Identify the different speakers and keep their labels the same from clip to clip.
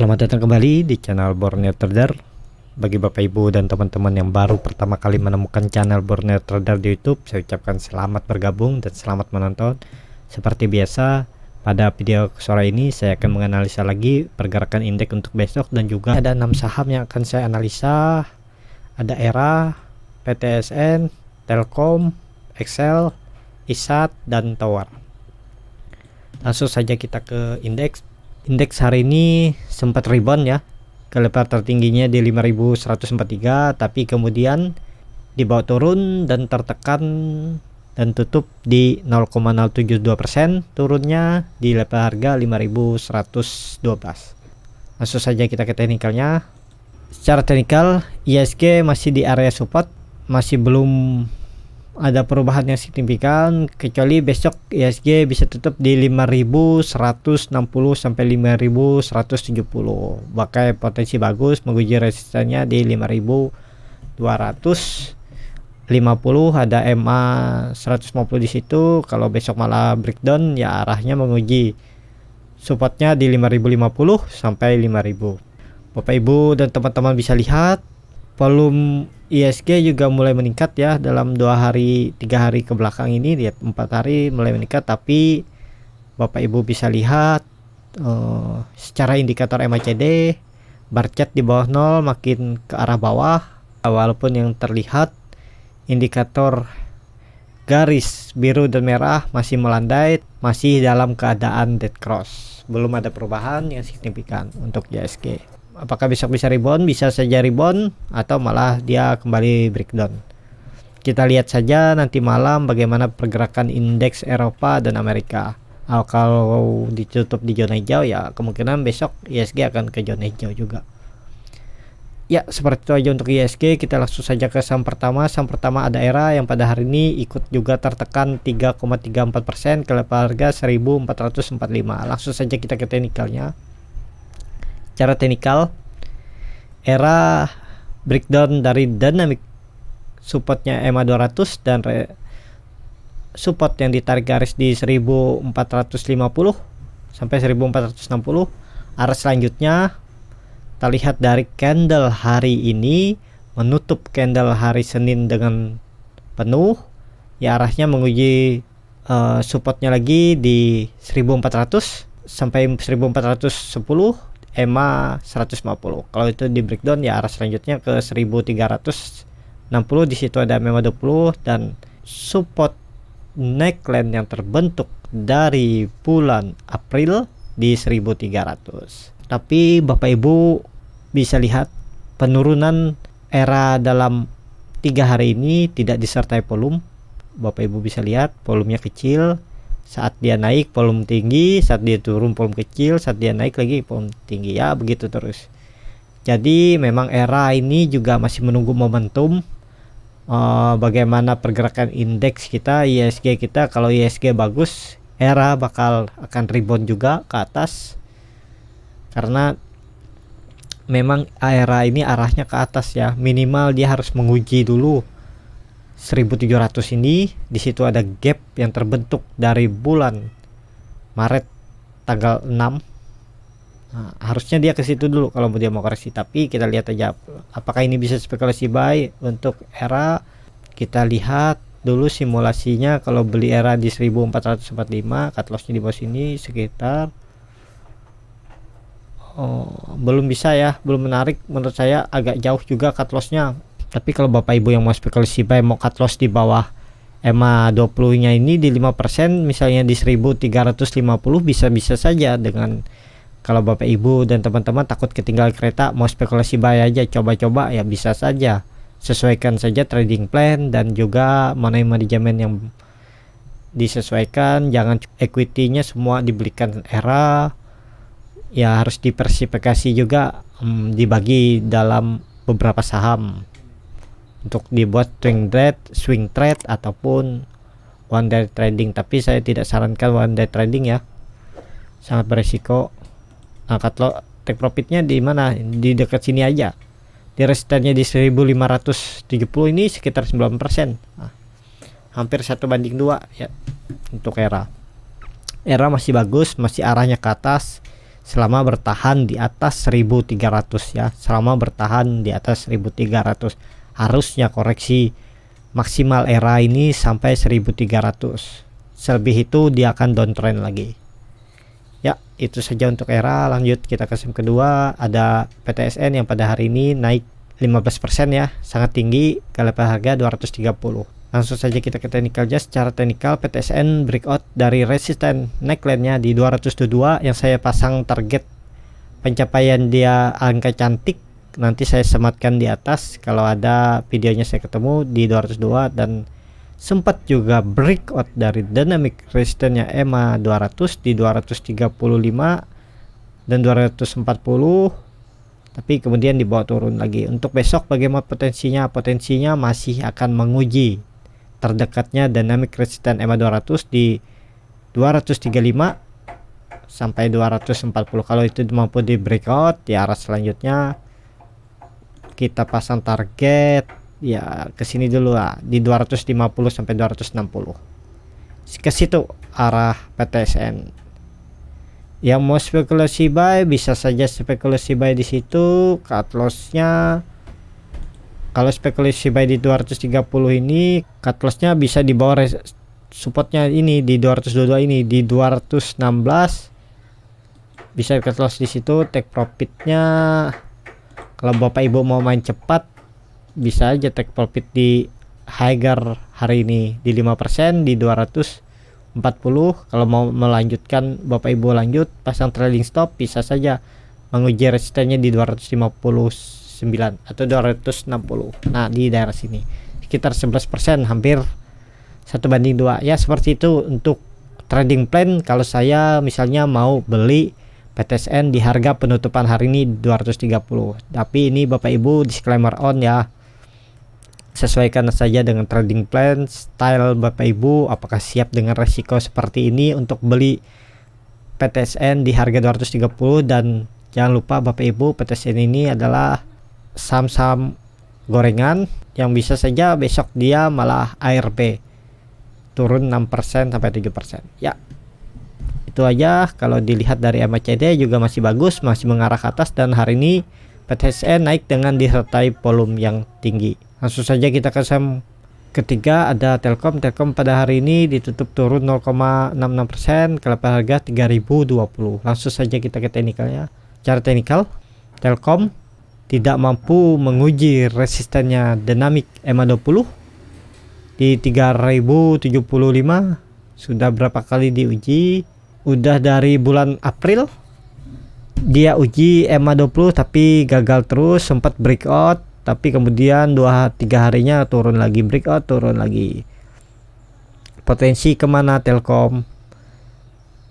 Speaker 1: Selamat datang kembali di channel Borneo Trader. Bagi Bapak Ibu dan teman-teman yang baru pertama kali menemukan channel Borneo Trader di YouTube, saya ucapkan selamat bergabung dan selamat menonton. Seperti biasa, pada video sore ini saya akan menganalisa lagi pergerakan indeks untuk besok, dan juga ada 6 saham yang akan saya analisa. Ada ERA, PTSN, Telkom, Excel, ISAT, dan Tower. Langsung saja kita ke indeks. Indeks hari ini sempat rebound ya, ke level tertingginya di 5143, tapi kemudian dibawa turun dan tertekan dan tutup di 0,072%, turunnya di level harga 5112. Langsung saja kita ke teknikalnya. Secara teknikal, ISG masih di area support, masih belum ada perubahan yang signifikan, kecuali besok ISG bisa tutup di 5160 sampai 5170. Pakai potensi bagus menguji resistannya di 5250, ada MA 150 di situ. Kalau besok malah breakdown ya arahnya menguji supportnya di 5050 sampai 5000. Bapak Ibu dan teman-teman bisa lihat volume ISG juga mulai meningkat ya dalam 2 hari 3 hari ke belakang ini. Lihat 4 hari mulai meningkat, tapi Bapak Ibu bisa lihat secara indikator MACD bar chart di bawah 0 makin ke arah bawah, walaupun yang terlihat indikator garis biru dan merah masih melandai, masih dalam keadaan dead cross. Belum ada perubahan yang signifikan untuk ISG. Apakah besok bisa rebound? Bisa saja rebound atau malah dia kembali breakdown. Kita lihat saja nanti malam bagaimana pergerakan indeks Eropa dan Amerika. Kalau ditutup di zona hijau ya kemungkinan besok ISG akan ke zona hijau juga. Ya, seperti itu aja untuk ISG. Kita langsung saja ke saham pertama. Saham pertama ada ERA yang pada hari ini ikut juga tertekan 3,34% ke level harga 1445. Langsung saja kita ke teknikalnya. Cara teknikal, ERA breakdown dari dynamic supportnya EMA 200 dan support yang ditarik garis di 1450 sampai 1460. Arah selanjutnya terlihat dari candle hari ini menutup candle hari Senin dengan penuh ya, arahnya menguji supportnya lagi di 1400 sampai 1410, EMA 150. Kalau itu di breakdown ya arah selanjutnya ke 1360. Di situ ada EMA 20 dan support neckline yang terbentuk dari bulan April di 1300. Tapi Bapak Ibu bisa lihat penurunan ERA dalam 3 hari ini tidak disertai volume. Bapak Ibu bisa lihat volumenya kecil. Saat dia naik volume tinggi, saat dia turun volume kecil, saat dia naik lagi volume tinggi, ya begitu terus. Jadi memang ERA ini juga masih menunggu momentum bagaimana pergerakan indeks kita, ISG kita. Kalau ISG bagus, ERA akan rebound juga ke atas, karena memang ERA ini arahnya ke atas ya. Minimal dia harus menguji dulu 1700 ini. Di situ ada gap yang terbentuk dari bulan Maret tanggal 6. Harusnya dia ke situ dulu kalau dia mau koreksi, tapi kita lihat aja apakah ini bisa spekulasi buy untuk ERA. Kita lihat dulu simulasinya. Kalau beli ERA di 1445, cut lossnya di bawah sini sekitar belum bisa ya, belum menarik menurut saya, agak jauh juga cut lossnya. Tapi kalau Bapak Ibu yang mau spekulasi buy, mau cut loss di bawah EMA 20 nya ini di 5%, misalnya di 1350, bisa saja. Dengan kalau Bapak Ibu dan teman-teman takut ketinggalan kereta, mau spekulasi buy aja, coba-coba ya bisa saja. Sesuaikan saja trading plan dan juga money manajemen yang disesuaikan. Jangan equity-nya semua dibelikan ERA. Ya harus diversifikasi juga, dibagi dalam beberapa saham untuk dibuat swing trade ataupun one day trading. Tapi saya tidak sarankan one day trading ya, sangat beresiko. Cut loss, take profitnya di mana? Di dekat sini aja. Di resistannya di 1570 ini sekitar 9%. Hampir 1:2 ya untuk ERA. ERA masih bagus, masih arahnya ke atas. selama bertahan di atas 1300 ya, selama bertahan di atas 1300. Harusnya koreksi maksimal era ini sampai 1300. Selebih itu dia akan downtrend lagi. Ya, itu saja untuk era. Lanjut kita ke SIM kedua, ada PTSN yang pada hari ini naik 15% ya, sangat tinggi ke level harga 230. Langsung saja kita ke technical aja. Secara teknikal PTSN breakout dari resisten neckline-nya di 222 yang saya pasang target pencapaian dia angka cantik. Nanti saya sematkan di atas kalau ada videonya saya ketemu di 202, dan sempat juga breakout dari dynamic resistance-nya EMA 200 di 235 dan 240, tapi kemudian dibawa turun lagi. Untuk besok bagaimana potensinya? Potensinya masih akan menguji terdekatnya dynamic resistance EMA 200 di 235 sampai 240. Kalau itu mampu di breakout di arah selanjutnya, kita pasang target ya ke sini dulu lah, di 250 sampai 260. Ke situ arah PTSN. Yang mau spekulasi buy bisa saja spekulasi buy di situ. Cut loss-nya kalau spekulasi buy di 230 ini, cut loss-nya bisa di bawah supportnya ini di 222 ini di 216. Bisa cut loss di situ. Take profitnya kalau Bapak Ibu mau main cepat bisa aja take profit di higher hari ini di 5% di 240. Kalau mau melanjutkan Bapak Ibu lanjut pasang trailing stop, bisa saja menguji resistennya di 259 atau 260. Nah, di daerah sini sekitar 11%, hampir 1:2 ya. Seperti itu untuk trading plan. Kalau saya misalnya mau beli PTSN di harga penutupan hari ini 230. Tapi ini Bapak Ibu disclaimer on ya, sesuaikan saja dengan trading plan style Bapak Ibu. Apakah siap dengan resiko seperti ini untuk beli PTSN di harga 230? Dan jangan lupa Bapak Ibu, PTSN ini adalah saham-saham gorengan yang bisa saja besok dia malah ARB turun 6% sampai 7% ya. Itu aja. Kalau dilihat dari MACD juga masih bagus, masih mengarah ke atas, dan hari ini PTSN naik dengan disertai volume yang tinggi. Langsung saja kita ke saham ketiga, ada Telkom. Telkom pada hari ini ditutup turun 0,66% ke level harga 3020. Langsung saja kita ke teknikalnya. Cara teknikal, Telkom tidak mampu menguji resistennya dynamic EMA 20 di 3075. Sudah berapa kali diuji? Udah dari bulan April dia uji EMA 20 tapi gagal terus, sempat breakout tapi kemudian 2-3 harinya turun lagi, breakout turun lagi. Potensi kemana Telkom?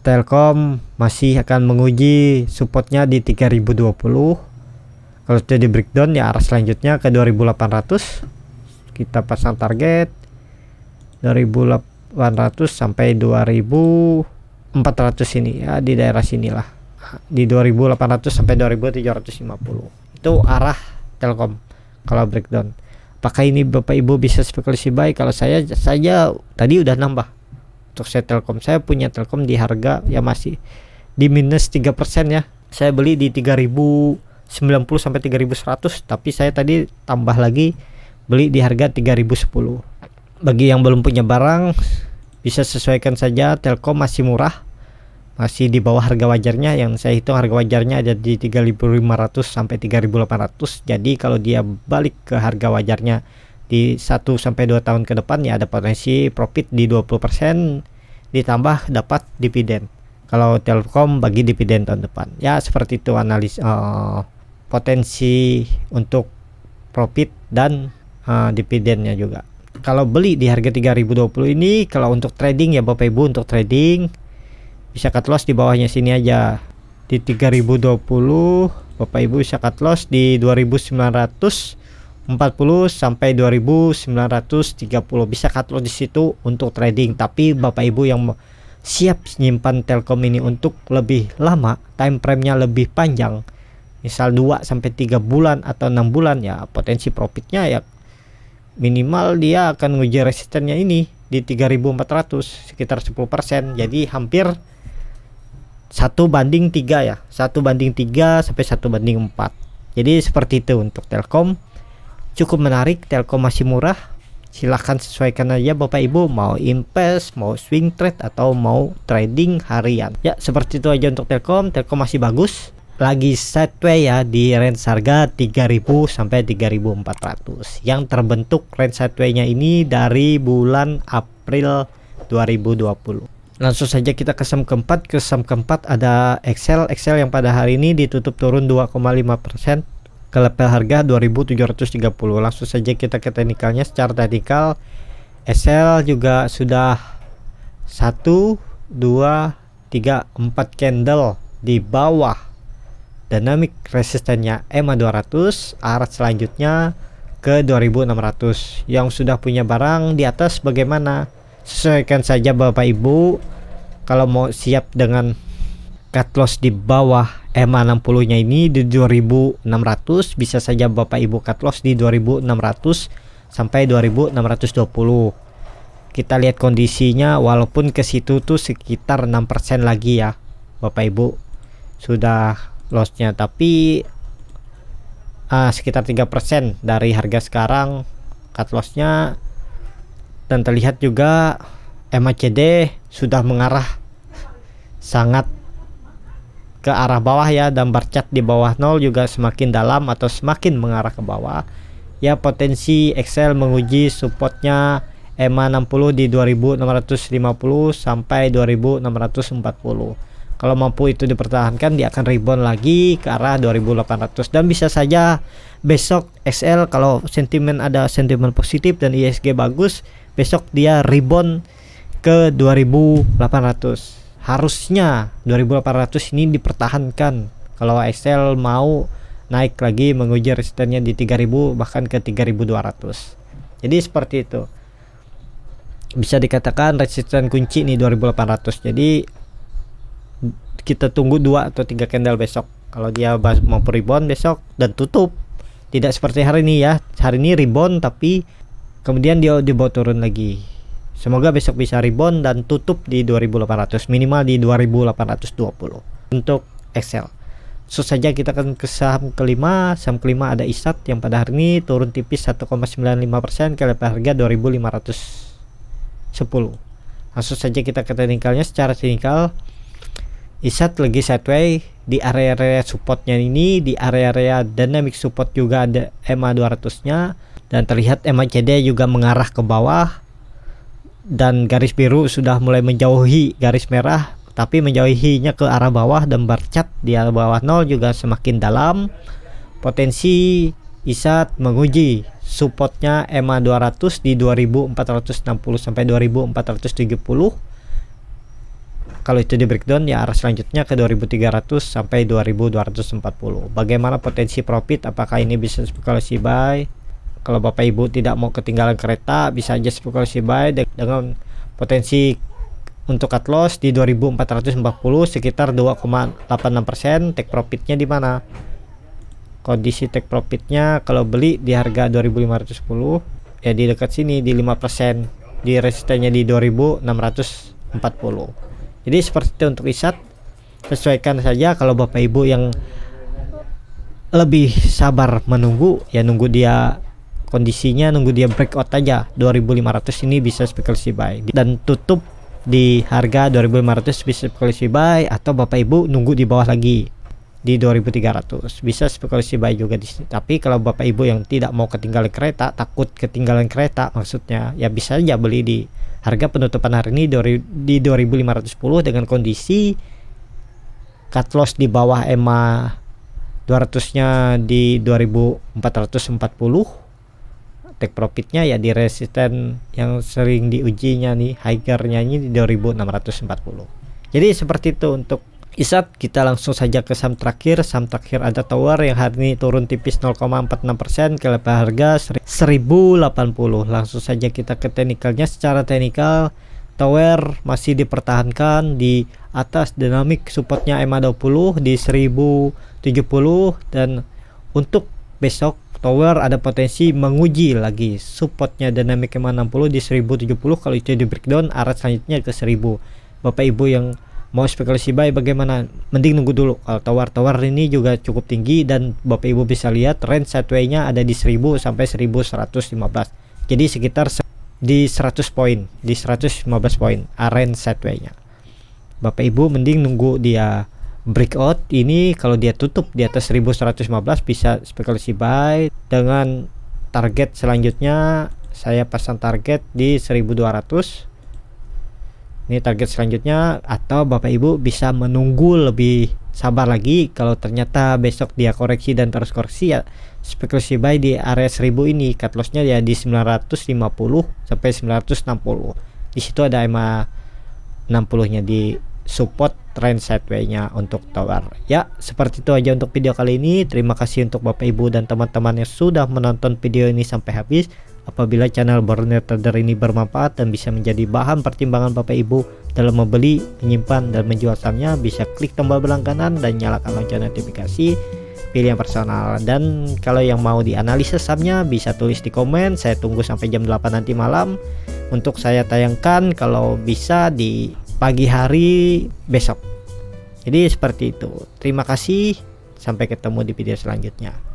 Speaker 1: Telkom masih akan menguji supportnya di 3020. Kalau jadi breakdown ya arah selanjutnya ke 2800. Kita pasang target 2800 sampai 2400 ini ya, di daerah sinilah, di 2800 sampai 2750. Itu arah Telkom kalau breakdown. Apakah ini Bapak Ibu bisa spekulasi buy? Kalau saya tadi udah nambah. Untuk saya Telkom, saya punya Telkom di harga ya masih di minus 3% ya. Saya beli di 3090 sampai 3100, tapi saya tadi tambah lagi beli di harga 3010. Bagi yang belum punya barang bisa sesuaikan saja. Telkom masih murah, masih di bawah harga wajarnya. Yang saya hitung harga wajarnya ada di 3.500 sampai 3.800. Jadi kalau dia balik ke harga wajarnya di 1 sampai 2 tahun ke depan ya ada potensi profit di 20% ditambah dapat dividen. Kalau Telkom bagi dividen tahun depan. Ya seperti itu analis potensi untuk profit dan dividennya juga. Kalau beli di harga 3020 ini, kalau untuk trading ya Bapak Ibu, untuk trading bisa cut loss di bawahnya sini aja di 3020. Bapak Ibu bisa cut loss di 2940 sampai 2930, bisa cut loss di situ untuk trading. Tapi Bapak Ibu yang siap nyimpan Telkom ini untuk lebih lama, time frame-nya lebih panjang, misal 2 sampai 3 bulan atau 6 bulan ya, potensi profitnya ya minimal dia akan nguji resistennya ini di 3400 sekitar 10%. Jadi hampir 1:3 ya, 1:3 sampai 1:4. Jadi seperti itu untuk Telkom. Cukup menarik, Telkom masih murah. Silahkan sesuaikan aja Bapak Ibu, mau invest, mau swing trade, atau mau trading harian. Ya seperti itu aja untuk Telkom. Telkom masih bagus, lagi sideways ya di range harga 3.000 sampai 3.400. Yang terbentuk range sideways-nya ini dari bulan April 2020. Langsung saja kita ke saham keempat. Ke saham keempat ada Excel yang pada hari ini ditutup turun 2,5% ke level harga 2.730. Langsung saja kita ke teknikalnya. Secara teknikal Excel juga sudah 1, 2, 3, 4 candle di bawah dynamic resistennya EMA 200. Arah selanjutnya ke 2.600. Yang sudah punya barang di atas bagaimana? Sesuaikan saja Bapak Ibu. Kalau mau siap dengan cut loss di bawah EMA 60 nya ini di 2.600, bisa saja Bapak Ibu cut loss di 2.600 sampai 2.620. Kita lihat kondisinya, walaupun ke situ tuh sekitar 6% lagi ya Bapak Ibu sudah lossnya, tapi sekitar 3% dari harga sekarang cut lossnya. Dan terlihat juga MACD sudah mengarah sangat ke arah bawah ya, dan bar chart di bawah 0 juga semakin dalam atau semakin mengarah ke bawah ya. Potensi Excel menguji supportnya EMA 60 di 2.650 sampai 2.640. Kalau mampu itu dipertahankan, dia akan rebound lagi ke arah 2.800. Dan bisa saja besok Excel kalau ada sentimen positif dan ISG bagus, besok dia rebound ke 2.800. Harusnya 2.800 ini dipertahankan kalau Excel mau naik lagi menguji resistennya di 3.000 bahkan ke 3.200. Jadi seperti itu, bisa dikatakan resisten kunci nih 2.800. Jadi kita tunggu 2 atau 3 candle besok. Kalau dia mau rebound besok dan tutup, tidak seperti hari ini ya. Hari ini rebound tapi kemudian dia dibawa turun lagi. Semoga besok bisa rebound dan tutup di 2.800, minimal di 2.820 untuk Excel. So saja kita akan ke saham kelima. Saham kelima ada ISAT yang pada hari ini turun tipis 1,95% ke level harga 2.510. Langsung saja kita ke teknikalnya. Secara teknikal ISAT lagi sideways di area-area supportnya ini, di area-area dynamic support juga ada EMA 200 nya, dan terlihat MACD juga mengarah ke bawah dan garis biru sudah mulai menjauhi garis merah, tapi menjauhinya ke arah bawah, dan bar chart di bawah 0 juga semakin dalam. Potensi ISAT menguji supportnya EMA 200 di 2.460 sampai 2.470. Kalau itu di breakdown ya arah selanjutnya ke 2.300 sampai 2.240. Bagaimana potensi profit? Apakah ini bisa spekulasi buy? Kalau Bapak Ibu tidak mau ketinggalan kereta, bisa aja spekulasi buy dengan potensi untuk cut loss di 2.440 sekitar 2,86%. Take profitnya di mana? Kondisi take profitnya kalau beli di harga 2.510 ya di dekat sini di 5%, di resistennya di 2.640. Jadi seperti itu untuk ISAT. Sesuaikan saja. Kalau Bapak Ibu yang lebih sabar menunggu ya, nunggu dia kondisinya, nunggu dia breakout aja 2.500 ini bisa spekulasi buy dan tutup di harga 2.500 bisa spekulasi buy, atau Bapak Ibu nunggu di bawah lagi di 2.300 bisa spekulasi buy juga di sini. Tapi kalau Bapak Ibu yang tidak mau ketinggalan kereta, takut ketinggalan kereta maksudnya, ya bisa aja beli di harga penutupan hari ini di 2.510 dengan kondisi cut loss di bawah EMA 200 nya di 2.440. Take profitnya ya di resisten yang sering diujinya nih, higher-nya ini di 2.640. Jadi seperti itu untuk ISAT. Kita langsung saja ke saham terakhir. Saham terakhir ada Tower yang hari ini turun tipis 0,46% ke level harga 1080. Langsung saja kita ke teknikalnya. Secara teknikal Tower masih dipertahankan di atas dynamic supportnya EMA 20 di 1070, dan untuk besok Tower ada potensi menguji lagi supportnya dynamic EMA 60 di 1070. Kalau itu di breakdown arah selanjutnya ke 1000. Bapak Ibu yang Mau spekulasi buy bagaimana? Mending nunggu dulu. Kalau tower ini juga cukup tinggi dan Bapak Ibu bisa lihat range sideway-nya ada di 1000 sampai 1115. Jadi sekitar di 100 poin, di 115 poin range sideway-nya. Bapak Ibu mending nunggu dia breakout ini. Kalau dia tutup di atas 1115 bisa spekulasi buy. Dengan target selanjutnya saya pasang target di 1200. Ini target selanjutnya, atau Bapak Ibu bisa menunggu lebih sabar lagi. Kalau ternyata besok dia koreksi dan terus koreksi, ya spekulasi buy di area 1000 ini. Cut lossnya ya di 950 sampai 960. Di situ ada EMA 60-nya di support trend sideway-nya untuk tower. Ya, seperti itu aja untuk video kali ini. Terima kasih untuk Bapak Ibu dan teman-teman yang sudah menonton video ini sampai habis. Apabila channel Borneo Trader ini bermanfaat dan bisa menjadi bahan pertimbangan Bapak Ibu dalam membeli, menyimpan, dan menjual sahamnya, bisa klik tombol berlangganan dan nyalakan lonceng notifikasi, pilih yang personal. Dan kalau yang mau dianalisa sahamnya bisa tulis di komen, saya tunggu sampai jam 8 nanti malam untuk saya tayangkan, kalau bisa di pagi hari besok. Jadi seperti itu. Terima kasih, sampai ketemu di video selanjutnya.